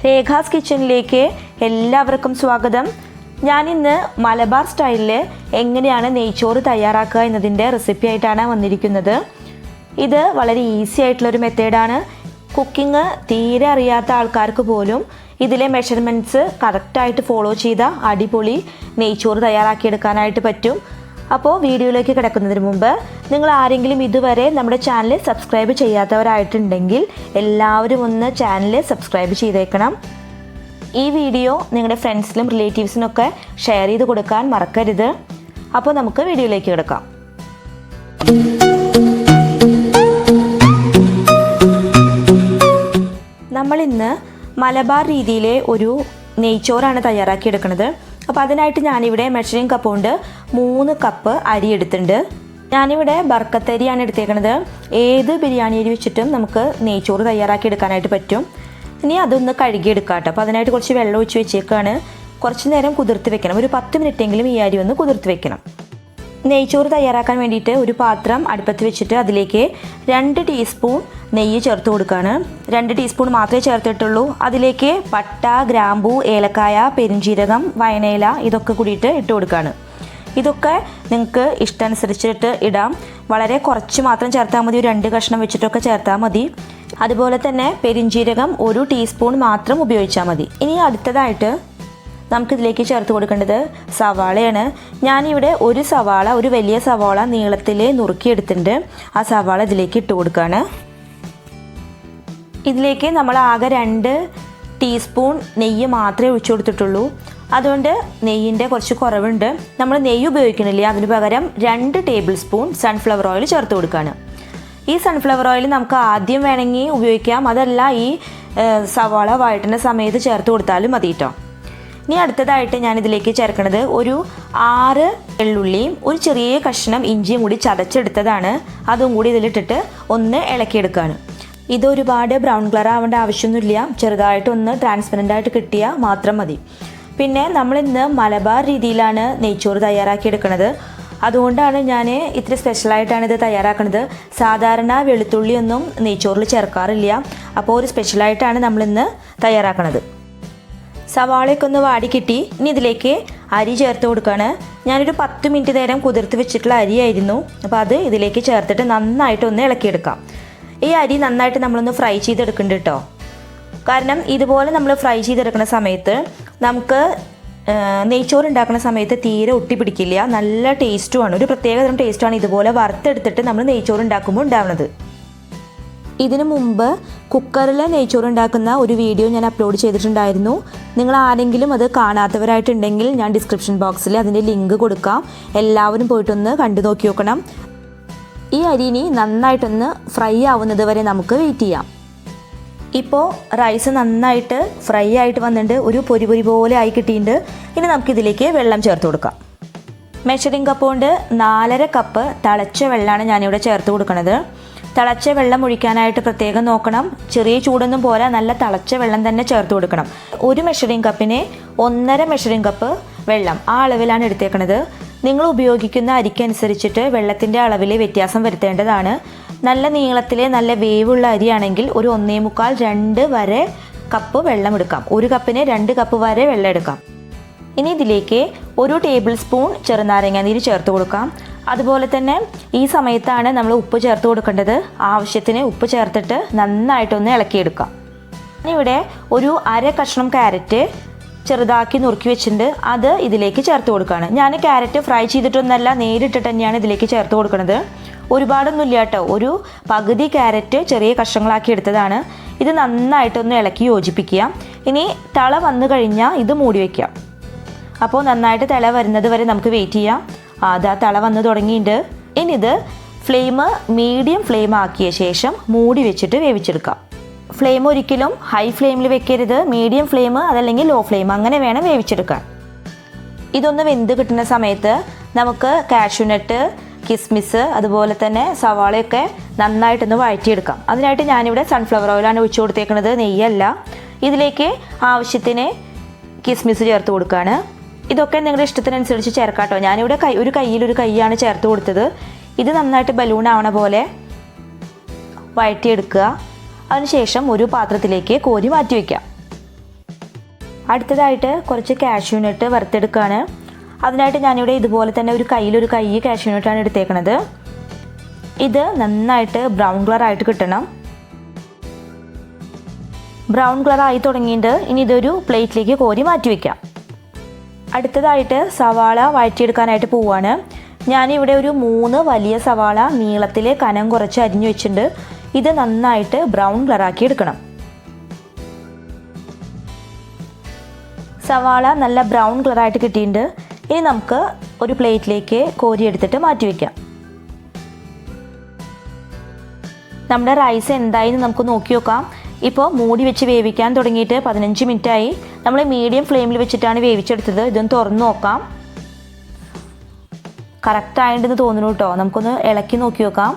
രേഖാസ് കിച്ചണിലേക്ക് എല്ലാവർക്കും സ്വാഗതം. ഞാനിന്ന് മലബാർ സ്റ്റൈലിൽ എങ്ങനെയാണ് നെയ്ച്ചോറ് തയ്യാറാക്കുക എന്നതിൻ്റെ റെസിപ്പി ആയിട്ടാണ് വന്നിരിക്കുന്നത്. ഇത് വളരെ ഈസി ആയിട്ടുള്ളൊരു മെത്തേഡാണ്. കുക്കിംഗ് തീരെ അറിയാത്ത ആൾക്കാർക്ക് പോലും ഇതിലെ മെഷർമെൻറ്റ്സ് കറക്റ്റായിട്ട് ഫോളോ ചെയ്ത അടിപൊളി നെയ്ച്ചോറ് തയ്യാറാക്കിയെടുക്കാനായിട്ട് പറ്റും. അപ്പോൾ വീഡിയോയിലേക്ക് കിടക്കുന്നതിന് മുമ്പ് നിങ്ങൾ ആരെങ്കിലും ഇതുവരെ നമ്മുടെ ചാനൽ സബ്സ്ക്രൈബ് ചെയ്യാത്തവരായിട്ടുണ്ടെങ്കിൽ എല്ലാവരും ഒന്ന് ചാനൽ സബ്സ്ക്രൈബ് ചെയ്തേക്കണം. ഈ വീഡിയോ നിങ്ങളുടെ ഫ്രണ്ട്സിലും റിലേറ്റീവ്സിനൊക്കെ ഷെയർ ചെയ്ത് കൊടുക്കാൻ മറക്കരുത്. അപ്പോൾ നമുക്ക് വീഡിയോയിലേക്ക് കിടക്കാം. നമ്മളിന്ന് മലബാർ രീതിയിലെ ഒരു നെയ്ച്ചോറാണ് തയ്യാറാക്കിയെടുക്കുന്നത്. അപ്പോൾ അതിനായിട്ട് ഞാനിവിടെ മെഷറിംഗ് കപ്പ് കൊണ്ട് 3 കപ്പ് അരി എടുത്തിട്ടുണ്ട്. ഞാനിവിടെ ബർക്കത്തരിയാണ് എടുത്തേക്കുന്നത്. ഏത് ബിരിയാണി അരി വെച്ചിട്ടും നമുക്ക് നെയ്ച്ചോറ് തയ്യാറാക്കി എടുക്കാനായിട്ട് പറ്റും. ഇനി അതൊന്ന് കഴുകിയെടുക്കാം കേട്ടോ. അപ്പോൾ അതിനായിട്ട് കുറച്ച് വെള്ളം ഒഴിച്ച് വെച്ചേക്കാണ്. കുറച്ച് നേരം കുതിർത്ത് വെക്കണം. ഒരു 10 മിനിറ്റെങ്കിലും ഈ അരി ഒന്ന് കുതിർത്ത് വെക്കണം. നെയ്ച്ചോറ് തയ്യാറാക്കാൻ വേണ്ടിയിട്ട് ഒരു പാത്രം അടുപ്പത്ത് വെച്ചിട്ട് അതിലേക്ക് 2 ടീസ്പൂൺ നെയ്യ് ചേർത്ത് കൊടുക്കുകയാണ്. 2 ടീസ്പൂൺ മാത്രമേ ചേർത്തിട്ടുള്ളൂ. അതിലേക്ക് പട്ട, ഗ്രാമ്പൂ, ഏലക്കായ, പെരിഞ്ചീരകം, വയനയില ഇതൊക്കെ കൂടിയിട്ട് ഇട്ട് കൊടുക്കുകയാണ്. ഇതൊക്കെ നിങ്ങൾക്ക് ഇഷ്ടമനുസരിച്ചിട്ട് ഇടാം. വളരെ കുറച്ച് മാത്രം ചേർത്താൽ മതി. 2 കഷ്ണം വെച്ചിട്ടൊക്കെ ചേർത്താൽ മതി. അതുപോലെ തന്നെ പെരിഞ്ചീരകം 1 ടീസ്പൂൺ മാത്രം ഉപയോഗിച്ചാൽ മതി. ഇനി അടുത്തതായിട്ട് നമുക്കിതിലേക്ക് ചേർത്ത് കൊടുക്കേണ്ടത് സവാളയാണ്. ഞാനിവിടെ ഒരു വലിയ സവാള നീളത്തിൽ നുറുക്കിയെടുത്തിട്ടുണ്ട്. ആ സവാള ഇതിലേക്ക് ഇട്ട് കൊടുക്കുകയാണ്. ഇതിലേക്ക് നമ്മൾ ആകെ 2 ടീസ്പൂൺ നെയ്യ് മാത്രമേ ഒഴിച്ചു കൊടുത്തിട്ടുള്ളൂ. അതുകൊണ്ട് നെയ്യിൻ്റെ കുറച്ച് കുറവുണ്ട്. നമ്മൾ നെയ്യ് ഉപയോഗിക്കണില്ല. അതിന് പകരം 2 ടേബിൾ സ്പൂൺ സൺഫ്ലവർ ഓയിൽ ചേർത്ത് കൊടുക്കുകയാണ്. ഈ സൺഫ്ലവർ ഓയിൽ നമുക്ക് ആദ്യം വേണമെങ്കിൽ ഉപയോഗിക്കാം. അതല്ല ഈ സവാള വഴറ്റുന്ന സമയത്ത് ചേർത്ത് കൊടുത്താലും മതി കേട്ടോ. ഇനി അടുത്തതായിട്ട് ഞാനിതിലേക്ക് ചേർക്കുന്നത് ഒരു 6 വെള്ളുള്ളിയും ഒരു ചെറിയ കഷ്ണം ഇഞ്ചിയും കൂടി ചതച്ചെടുത്തതാണ്. അതും കൂടി ഇതിലിട്ടിട്ട് ഒന്ന് ഇളക്കിയെടുക്കുകയാണ്. ഇതൊരുപാട് ബ്രൗൺ കളർ ആവേണ്ട ആവശ്യമൊന്നുമില്ല. ചെറുതായിട്ടൊന്ന് ട്രാൻസ്പെറൻ്റ് ആയിട്ട് കിട്ടിയാൽ മാത്രം മതി. പിന്നെ നമ്മളിന്ന് മലബാർ രീതിയിലാണ് നെയ്ച്ചോറ് തയ്യാറാക്കിയെടുക്കുന്നത്. അതുകൊണ്ടാണ് ഞാൻ ഇത്തിരി സ്പെഷ്യലായിട്ടാണ് ഇത് തയ്യാറാക്കുന്നത്. സാധാരണ വെളുത്തുള്ളിയൊന്നും നെയ്ച്ചോറിൽ ചേർക്കാറില്ല. അപ്പോൾ ഒരു സ്പെഷ്യലായിട്ടാണ് നമ്മളിന്ന് തയ്യാറാക്കുന്നത്. സവാളയൊക്കെ ഒന്ന് വാടി കിട്ടി. ഇനി ഇതിലേക്ക് അരി ചേർത്ത് കൊടുക്കുകയാണ്. ഞാനൊരു 10 മിനിറ്റ് നേരം കുതിർത്ത് വെച്ചിട്ടുള്ള അരിയായിരുന്നു. അപ്പോൾ അത് ഇതിലേക്ക് ചേർത്തിട്ട് നന്നായിട്ടൊന്ന് ഇളക്കിയെടുക്കാം. ഈ അരി നന്നായിട്ട് നമ്മളൊന്ന് ഫ്രൈ ചെയ്തെടുക്കുന്നുണ്ട് കേട്ടോ. കാരണം ഇതുപോലെ നമ്മൾ ഫ്രൈ ചെയ്തെടുക്കുന്ന സമയത്ത് നമുക്ക് നെയ്ച്ചോറ് ഉണ്ടാക്കുന്ന സമയത്ത് തീരെ ഒട്ടി പിടിക്കില്ല. നല്ല ടേസ്റ്റുമാണ്. ഒരു പ്രത്യേകതരം ടേസ്റ്റാണ് ഇതുപോലെ വറുത്തെടുത്തിട്ട് നമ്മൾ നെയ്ച്ചോറ് ഉണ്ടാക്കുമ്പോൾ ഉണ്ടാവുന്നത്. ഇതിനു മുമ്പ് കുക്കറിൽ നെയ്ച്ചോറ് ഉണ്ടാക്കുന്ന ഒരു വീഡിയോ ഞാൻ അപ്ലോഡ് ചെയ്തിട്ടുണ്ടായിരുന്നു. നിങ്ങൾ ആരെങ്കിലും അത് കാണാത്തവരായിട്ടുണ്ടെങ്കിൽ ഞാൻ ഡിസ്ക്രിപ്ഷൻ ബോക്സിൽ അതിൻ്റെ ലിങ്ക് കൊടുക്കാം. എല്ലാവരും പോയിട്ടൊന്ന് കണ്ടു നോക്കി നോക്കണം. ഈ അരിനി നന്നായിട്ടൊന്ന് ഫ്രൈ ആവുന്നത് വരെ നമുക്ക് വെയിറ്റ് ചെയ്യാം. ഇപ്പോൾ റൈസ് നന്നായിട്ട് ഫ്രൈ ആയിട്ട് വന്നിട്ടുണ്ട്. ഒരു പൊരി പോലെ ആയി കിട്ടിയിട്ടുണ്ട്. ഇനി നമുക്കിതിലേക്ക് വെള്ളം ചേർത്ത് കൊടുക്കാം. മെഷറിംഗ് കപ്പ് കൊണ്ട് 4.5 കപ്പ് തിളച്ച വെള്ളമാണ് ഞാനിവിടെ ചേർത്ത് കൊടുക്കുന്നത്. തിളച്ച വെള്ളം ഒഴിക്കാനായിട്ട് പ്രത്യേകം നോക്കണം. ചെറിയ ചൂടൊന്നും പോരാ, നല്ല തിളച്ച വെള്ളം തന്നെ ചേർത്ത് കൊടുക്കണം. ഒരു മെഷറിംഗ് കപ്പിന് 1.5 മെഷറിംഗ് കപ്പ് വെള്ളം, ആ അളവിലാണ് എടുത്തേക്കുന്നത്. നിങ്ങൾ ഉപയോഗിക്കുന്ന അരിക്കനുസരിച്ചിട്ട് വെള്ളത്തിൻ്റെ അളവിൽ വ്യത്യാസം വരുത്തേണ്ടതാണ്. നല്ല നീളത്തിൽ നല്ല വേവുള്ള അരിയാണെങ്കിൽ ഒരു 1.25-2 വരെ കപ്പ് വെള്ളം എടുക്കാം. 1 കപ്പിന് 2 കപ്പ് വരെ വെള്ളം എടുക്കാം. ഇനി ഇതിലേക്ക് 1 ടേബിൾ സ്പൂൺ ചെറുനാരങ്ങ നീര് ചേർത്ത് കൊടുക്കാം. അതുപോലെ തന്നെ ഈ സമയത്താണ് നമ്മൾ ഉപ്പ് ചേർത്ത് കൊടുക്കേണ്ടത്. ആവശ്യത്തിന് ഉപ്പ് ചേർത്തിട്ട് നന്നായിട്ടൊന്ന് ഇളക്കിയെടുക്കാം. ഇവിടെ ഒരു 1/2 കഷ്ണം ക്യാരറ്റ് ചെറുതാക്കി നുറുക്കി വെച്ചിട്ടുണ്ട്. അത് ഇതിലേക്ക് ചേർത്ത് കൊടുക്കുകയാണ്. ഞാൻ ക്യാരറ്റ് ഫ്രൈ ചെയ്തിട്ടൊന്നല്ല, നേരിട്ടിട്ട് തന്നെയാണ് ഇതിലേക്ക് ചേർത്ത് കൊടുക്കുന്നത്. ഒരുപാടൊന്നും ഇല്ല കേട്ടോ. ഒരു പകുതി ക്യാരറ്റ് ചെറിയ കഷ്ണങ്ങളാക്കി എടുത്തതാണ്. ഇത് നന്നായിട്ടൊന്ന് ഇളക്കി യോജിപ്പിക്കുക. ഇനി തള വന്നു കഴിഞ്ഞാൽ ഇത് മൂടി വയ്ക്കാം. അപ്പോൾ നന്നായിട്ട് തിള വരുന്നത് വരെ നമുക്ക് വെയിറ്റ് ചെയ്യാം. അതാ തള വന്ന് തുടങ്ങിയിട്ടുണ്ട്. ഇനി ഇത് മീഡിയം ഫ്ലെയിം ആക്കിയ ശേഷം മൂടി വെച്ചിട്ട് വേവിച്ചെടുക്കാം. ഫ്ലെയിം ഒരിക്കലും ഹൈ ഫ്ലെയിമിൽ വെക്കരുത്. മീഡിയം ഫ്ലെയിം അതല്ലെങ്കിൽ ലോ ഫ്ലെയിം, അങ്ങനെ വേണം വേവിച്ചെടുക്കാൻ. ഇതൊന്ന് വെന്ത് കിട്ടുന്ന സമയത്ത് നമുക്ക് കാഷ്യൂനട്ട്, കിസ്മിസ്, അതുപോലെ തന്നെ സവാളയൊക്കെ നന്നായിട്ടൊന്ന് വഴറ്റിയെടുക്കാം. അതിനായിട്ട് ഞാനിവിടെ സൺഫ്ലവർ ഓയിലാണ് ഒഴിച്ചു കൊടുത്തേക്കുന്നത്, നെയ്യല്ല. ഇതിലേക്ക് ആവശ്യത്തിന് കിസ്മിസ് ചേർത്ത് കൊടുക്കുകയാണ്. ഇതൊക്കെ നിങ്ങളുടെ ഇഷ്ടത്തിനനുസരിച്ച് ചേർക്കാം കേട്ടോ. ഞാനിവിടെ ഒരു കൈയാണ് ചേർത്ത് കൊടുത്തത്. ഇത് നന്നായിട്ട് ബലൂൺ ആവണ പോലെ വഴറ്റിയെടുക്കുക. അതിനുശേഷം ഒരു പാത്രത്തിലേക്ക് കോരി മാറ്റി വയ്ക്കാം. അടുത്തതായിട്ട് കുറച്ച് കാഷ്യൂനട്ട് വറുത്തെടുക്കുകയാണ്. അതിനായിട്ട് ഞാനിവിടെ ഇതുപോലെ തന്നെ ഒരു കൈ കാഷ്യൂനട്ടാണ് എടുത്തേക്കണത്. ഇത് നന്നായിട്ട് ബ്രൗൺ കളറായിട്ട് കിട്ടണം. ബ്രൗൺ കളറായി തുടങ്ങിയിട്ട് ഇനി ഇതൊരു പ്ലേറ്റിലേക്ക് കോരി മാറ്റി വയ്ക്കാം. അടുത്തതായിട്ട് സവാള വഴറ്റിയെടുക്കാനായിട്ട് പോവുകയാണ്. ഞാനിവിടെ ഒരു 3 വലിയ സവാള നീളത്തിൽ കനം കുറച്ച് അരിഞ്ഞു വെച്ചിട്ടുണ്ട്. ഇത് നന്നായിട്ട് ബ്രൗൺ കളറാക്കി എടുക്കണം. സവാള നല്ല ബ്രൗൺ കളറായിട്ട് കിട്ടിയിട്ടുണ്ട്. ഇനി നമുക്ക് ഒരു പ്ലേറ്റിലേക്ക് കോരിയെടുത്തിട്ട് മാറ്റി വയ്ക്കാം. നമ്മുടെ റൈസ് എന്തായെന്ന് നമുക്ക് നോക്കി നോക്കാം. ഇപ്പോൾ മൂടി വെച്ച് വേവിക്കാൻ തുടങ്ങിയിട്ട് 15 മിനിറ്റായി. നമ്മൾ മീഡിയം ഫ്ലെയിമിൽ വെച്ചിട്ടാണ് വേവിച്ചെടുത്തത്. ഇതൊന്ന് തുറന്ന് നോക്കാം. കറക്റ്റായിട്ടുണ്ടെന്ന് തോന്നുന്നു കേട്ടോ. നമുക്കൊന്ന് ഇളക്കി നോക്കി നോക്കാം.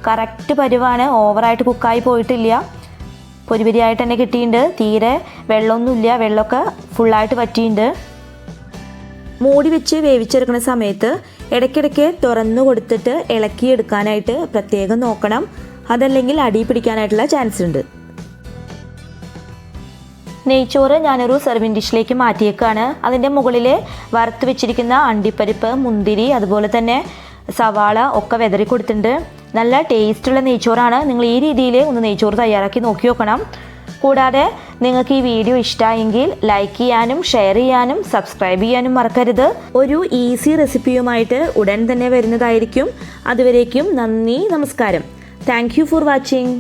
കറക്റ്റ് പരുവാണ്. ഓവറായിട്ട് കുക്കായി പോയിട്ടില്ല. പൊരിപൊരിയായിട്ട് തന്നെ കിട്ടിയിട്ടുണ്ട്. തീരെ വെള്ളമൊന്നുമില്ല. വെള്ളമൊക്കെ ഫുള്ളായിട്ട് വറ്റിയിട്ടുണ്ട്. മൂടി വെച്ച് വേവിച്ചെടുക്കുന്ന സമയത്ത് ഇടയ്ക്കിടയ്ക്ക് തുറന്നു കൊടുത്തിട്ട് ഇളക്കിയെടുക്കാനായിട്ട് പ്രത്യേകം നോക്കണം. അതല്ലെങ്കിൽ അടി പിടിക്കാനായിട്ടുള്ള ചാൻസ് ഉണ്ട്. നെയ്ച്ചോറ് ഞാനൊരു സെർവിങ് ഡിഷിലേക്ക് മാറ്റിയേക്കാണ്. അതിൻ്റെ മുകളിൽ വറുത്ത് വെച്ചിരിക്കുന്ന അണ്ടിപ്പരിപ്പ്, മുന്തിരി, അതുപോലെ തന്നെ സവാള ഒക്കെ വിതറി കൊടുത്തിട്ടുണ്ട്. നല്ല ടേസ്റ്റുള്ള നെയ്ച്ചോറാണ്. നിങ്ങൾ ഈ രീതിയിൽ ഒന്ന് നെയ്ച്ചോറ് തയ്യാറാക്കി നോക്കി നോക്കണം. കൂടാതെ നിങ്ങൾക്ക് ഈ വീഡിയോ ഇഷ്ടമായെങ്കിൽ ലൈക്ക് ചെയ്യാനും ഷെയർ ചെയ്യാനും സബ്സ്ക്രൈബ് ചെയ്യാനും മറക്കരുത്. ഒരു ഈസി റെസിപ്പിയുമായിട്ട് ഉടൻ തന്നെ വരുന്നതായിരിക്കും. അതുവരേക്കും നന്ദി, നമസ്കാരം. Thank you for watching.